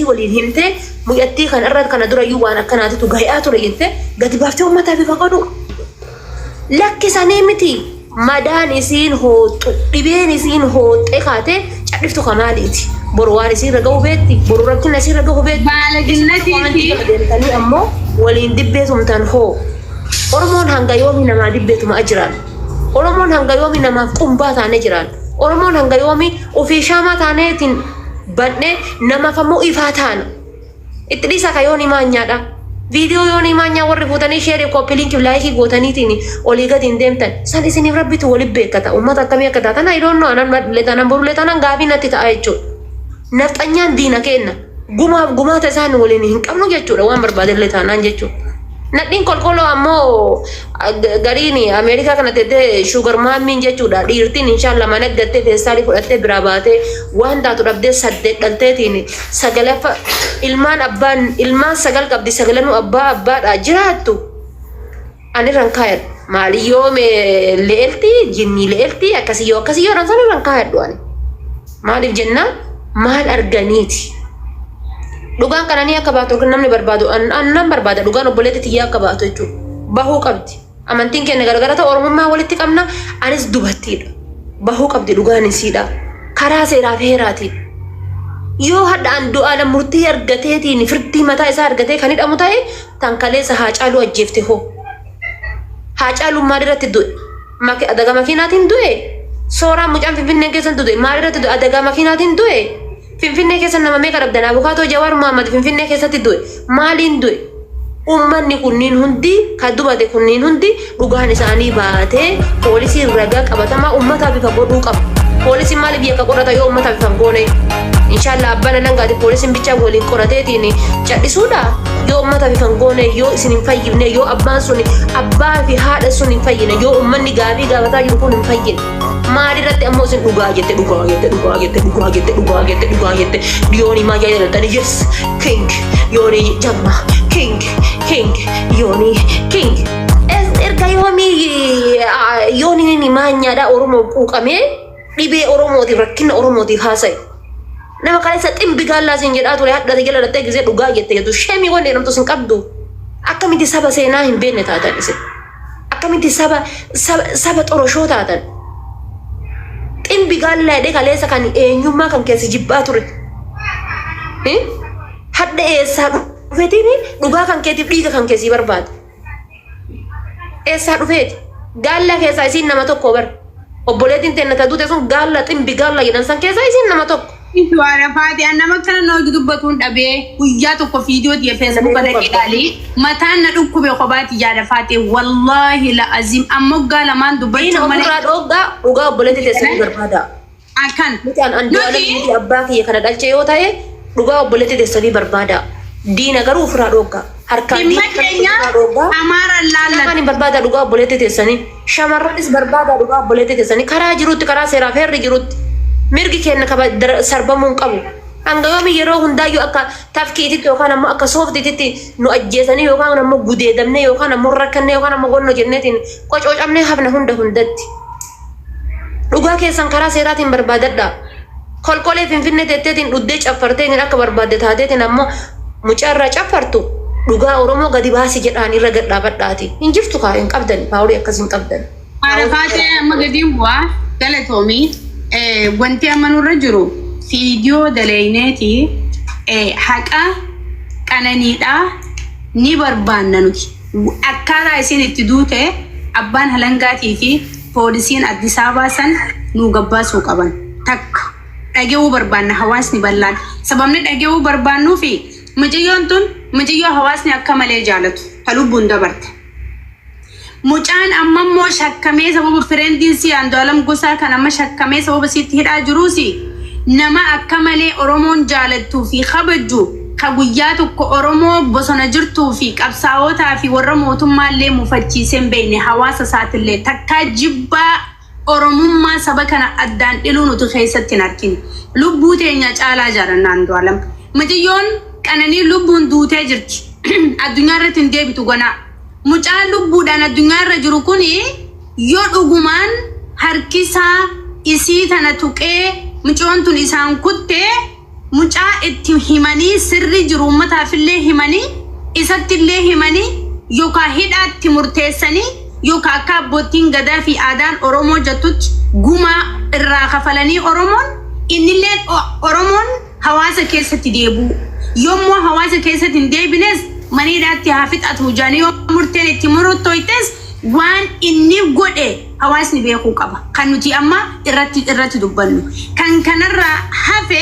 ولين همته ميأتي كان أرد كان درا يوانا كانت تجاهيات رجيته قد بفتح متى في فقدو لك سنيمتي مدان يسين هو تبين يسين هو تكاته عرفتو كماليتي بروار يسين رجعوا بيتي بروركنا يسين رجعوا بيت بالجنتي تاني أمه ولين دبيتهم تنهو أرمون هنگا يومي نما دبيتهم أجران أرمون هنگا يومي نما قنبات عن أجران أرمون هنگا يومي وفي شامات عنيتين بدne nama kamu ifatan itli sakayoni manyada video yoni manya warri futani share copy link like gotani tini oliga dindemtan sali sini rabbitu wali bekata ummata kamya kata tan I don't know anan letana boru letana gabi natti ta aycho naftanyan dina kenna guma ta san wali ni hinqamno jechu wan barbade letana jechu nadin kolkolo ammo garini america kana tete sugar mami jechu da dirtin inshallah managatte fesali fudatte birabate wanda to dabde sadde dalte tini sagalafa ilman abban ilman sagal qabdi sagalanu abba da jiratu ani rankayar mali yome leelti jinni leelti akasiyo ran sanu rankayar do ani mali janna mal arganiti dugaan kanani akabaatu namni barbaadu annam barbaada dugaan obboleetti tiyya akabaatu jechu bahu qabdi amantiin keenya gargarata oromummaa walitti qabna anis dubattiidha bahu qabdi dugaan isiidha karaa seeraa fi heeraatiin yoo hadhaan du'aala murtii argateetiin firdii mataa isaa argatee kan hidhamu ta'e tan kaleessa Haacaaluu ajjeefte hoo Haacaaluun maalirratti du'e adaga makiinaatiin du'e sooraan mucaan Finfinnee keessatti du'e maalirratti du'e adaga makiinaatiin du'e Finfinnee keessa nama meeqa dhabdan Abukaatoo Jawaar Muhammad Finfinnee keessatti du'e maaliin du'e ummanni kunniin hundi kan dubate kunniin hundi dhugaan isaanii baatee poolisiin ragaa qabatamaa ummataaf bifa godhuu qaba poolisiin maaliif yakka qorata yoo ummataaf bifa goone inshallah abbana langaati poolisiin bicha waliin qorateetiin cadhisuudha yoo ummataaf bifa goone yoo isin hin fayyifne yoo abbaan sun abbaa fi haadha sun hin fayyine yoo ummanni gaabii gaafataa jiru kun hin fayyine maalirratti ammoo isin dhugaa jette diyooni maa jedhan yes king yooni jamma king yooni king erga yooni ni maanyaadha oromoo quuqamee dhibee oromootiif rakkina oromootiif haasa'e nama kaleessa ximbi gaallaa sin jedhaa ture hadhate jala dhattee gisee dhugaa jette jettu shemii wanni jedhamtu sin qabdu akkamitti saba seenaa hin beekne taatan isin akkamitti saba xoroshoo taatan ximbi gaallaa jedhee kaleessa kan eenyummaa kan keessa jibbaa ture hadda eessaa dhufeetiin dhugaa kan keetiif dhiiga kan keessii barbaada eessaa dhufeeti gaallaa keessaa isiin nama tokko bar obboleettiin teennata duute sun gaallaa ximbi gaallaa jedhan san keessaa isiin nama tokko Suara Fati nama kana no dubbatuun dhabee guyyaa tokko viidiyoo tiye Facebook irra ilaali mataan na dhukkube qobaati jaada Fati wallahi la azim amogga lamaan dubbachuu malee dhugaa obboleettii teessanii barbaada akan mutaan andu'aalatti abbaa kiyya kana dhalchee yoo ta'e dhugaa obboleettii teessanii barbaada diina garuu ofirraa dhoogaa harkaan diina amaara laallan kan barbaada dhugaa obboleettii teessanii shamarranis barbaada dhugaa obboleettii teessanii karaa jirutti karaa seeraa fi heerri jirutti mirgi kenna kaba sarbamuun qabu hanga yoomi yeroo hundaayyuu akka tafkiititti yookaan ammoo akka sooftiitti nu ajjeesanii yookaan ammoo gudeedamne yookaan ammoo rakkanne yookaan ammoo gonno jenneetiin qocoocamne hafna hundatti dhugaa keessan karaa seeraatiin barbaadadha kolkolee Finfinnee teetteetiin dhuddee caffarteetiin akka barbaadde taateetiin ammoo mucaarraa caffartu dhugaa Oromoo gadi baasi jedhaan irra gadhaabadhaati hin jirtu kaa hin qabdan paawulii akkas hin qabdan Arafaatee amma gadiin bu'aa galatoomii wanti amanurra jiru viidiyoo daleyneeti haqa qananiidha ni barbaanna nuti akkaataa isin itti duute abbaan halangaatii fi poolisiin Addis Ababaa san nu gabbaasuu qaban takka dhageewuu barbaanna hawaasni bal'aan sababni dhageewuu barbaannuu fi mucayyoon tun mucayyoo hawaasni akka malee jaalatu ta lubbuun dabarte mucaan ammammoo shakkamee sababa firendiinsi Andu'aalam Gosaa kan amma shakkamee sababa sitti hidhaa jiruusi nama akka malee Oromoon jaalattuu fi kabajju ka guyyaa tokko Oromoo bosona jirtuu fi qabsaa'otaa fi warra mootummaallee mufachiisee hin beekne hawaasa isaatillee takkaa jibbaa Oromummaa saba kana addaan dhiluu nuti keessatti hin argine lubbuu teenya caalaa jaalanna Andu'aalam mucayyoon qananii lubbuun duutee jirti addunyaa irratti hin deebitu gonaa mucaan lubbuudhaan addunyaa irra jiru kun yoo dhugumaan harkisaa isii tana tuqee mucoon tun isaan kuttee mucaa itti himanii sirri jiru ummataafillee himanii isattillee himanii yookaan hidhaatti murteessanii yookaan akka abbootiin gadaa fi aadaan Oromoo jettutti gumaa irraa kafalanii innillee Oromoon hawaasa keessatti deebi'u. Yommuu hawaasa keessatti hin deebines maniidhaatti haa fixatu jaanii yoo murteen itti murtoites waan inni godhe hawaasni beekuu qaba. Kan nuti amma irratti dubbannu. Kan kanarraa hafe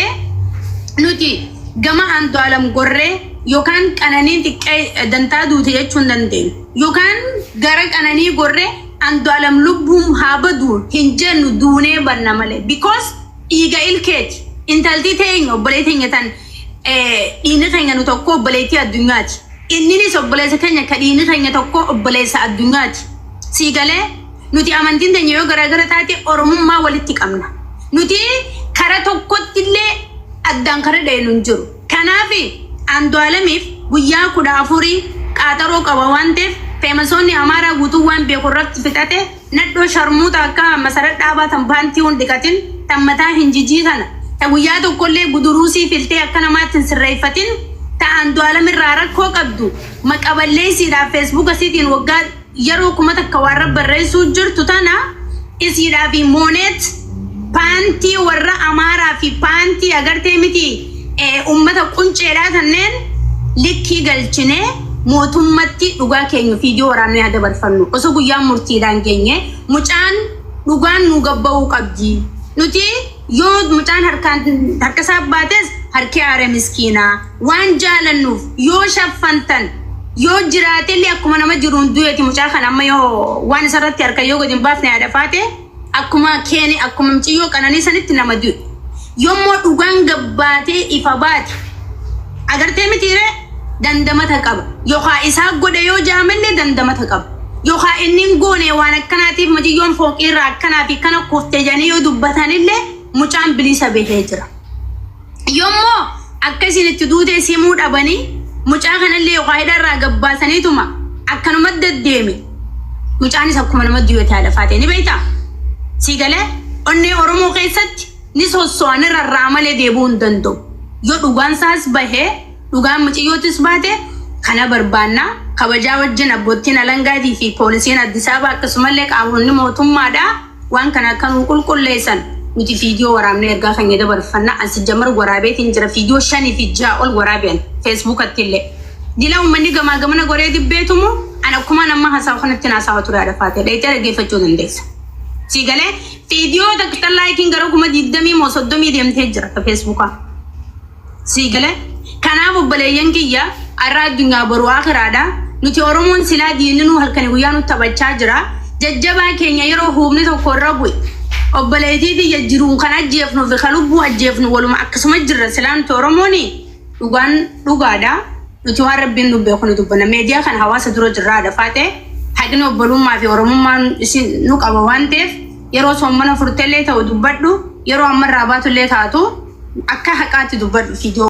nuti gama Andu'aalam Gorree yookaan Qananii xiqqee dantaa duute jechuun dandeenyu. Yookaan gara Qananii Gorree Andu'aalam lubbuun haa badu hin jennu duunee banna malee. Because dhiiga ilkeeti. Intalti teenya obbolee teenya tan dhiinni keenya nu tokko obboleetii addunyaati. Inninis obboleessa keenya ka dhiinni keenya tokko obboleessa addunyaati. Siigalee nuti amantiin teenya yoo garaagara taate Oromummaa walitti qabna. Nuti kara tokkotti illee addaan kara dheenu hin jiru. Kanaaf Andu'aalamiif guyyaa 14 qaaxaroo qaba waan ta'eef feemasoonni Amaaraa guutuu waan beeku irratti fixate nadhoo sharmuuta akka masarat dhaabatan baantii hundi qatin tammataa hin jijjiitana. Ta guyyaa tokkollee guduruusii filtee akka namaatti hin sirreeffatin ta Andu'aalam irraa rakkoo qabdu maqaballeessiidhaaf Facebook asiitiin waggaa yeroo kuma takka warra barreessuu jirtu tana isiidhaa fi mooneet paantii warra Amaaraa fi paantii agartee miti ummata qunceedhaa tanneen likkii galchinee mootummatti dhugaa keenya fiidiyoo waraanuu yaada barfannu osoo guyyaan murtiidhaan geenye mucaan dhugaan nu gabba'uu qabdi. Nuti yoo mucaan harka sabbaates harki aare miskiinaa waan jaalannuuf yoo shaffantan yoo jiraatellee akkuma nama jiruun du'eeti mucaa kan amma yoo waan isarratti harka yoo godin baafne yaada faate akkuma keeni akkuma mciyyoo Qananii sanitti nama du'e. Yommuu dhugaan gabbaatee ifa baate agartee mitiire dandamata qaba. Yookaan isaa godhe yoo jaamallee dandamata qaba. Yookaan inni goone waan akkanaatiif mujiyyoon fooqirraa akkanaa fi kana kuftee janii yoo dubbatanillee mucaan bilisa bahee jira. Yommuu akkasiin itti duutee simuu dhabanii mucaa kanallee yookaan hidharraa gabbaasaniituma akkanuma deddeeme mucaanis akkuma nama du'eetaa lafaatee ni beektaa? Siigalee onnee Oromoo keessatti ni sosso'an irraa malee deebi'uu hin danda'u. Yoo dhugaan isaas bahee dhugaan muciyyootis baate kana barbaannaa kabajaa wajjin abbootiin alangaatii fi poolisiin Addis Ababa akkasumallee qaamonni mootummaadhaa waan kana akka nu qulqulleessan nuti fiidiyoo waraabnee ergaa kan dabarfannaa asi jamar waraabeetiin jira fiidiyoo 5 fi 6 ol waraabeen Facebookatti illee dila uummanni gamaa gamana goree dibbeetumu ana akkuma nama hasaa'u kanatti naasawa ture adfaate dheetee dhaggeeffachuu dandeessa. Siigalee fiidiyoo takka laayikiin gara 20 moo 30 deemtee jira ka Facebookaa. Siigalee kanaaf obboleeyyan kiyya arraa addunyaa boruu akhiraadha. Nuti Oromoon silaa diinnu halkanii guyyaa nu taphachaa jira. Jajjabaa keenya yeroo humni tokko irra bu'e. Obboleetii jiruun kan ajjeefnu fi kan lubbuu ajjeefnu waluma akkasuma jirra silaa nuti Oromooni dhugaan dhugaadha. Nuti waan Rabbiin nu beeku nu dubbanna. Meediyaa kan hawaasa dura jirraa dafaate haqni obbolummaa fi Oromummaan nu qaba waan ta'eef yeroo sommana furteellee ta'u dubbadhu yeroo ammarraa baatullee taatu akka haqaatti dubbadhu fiidiyoo.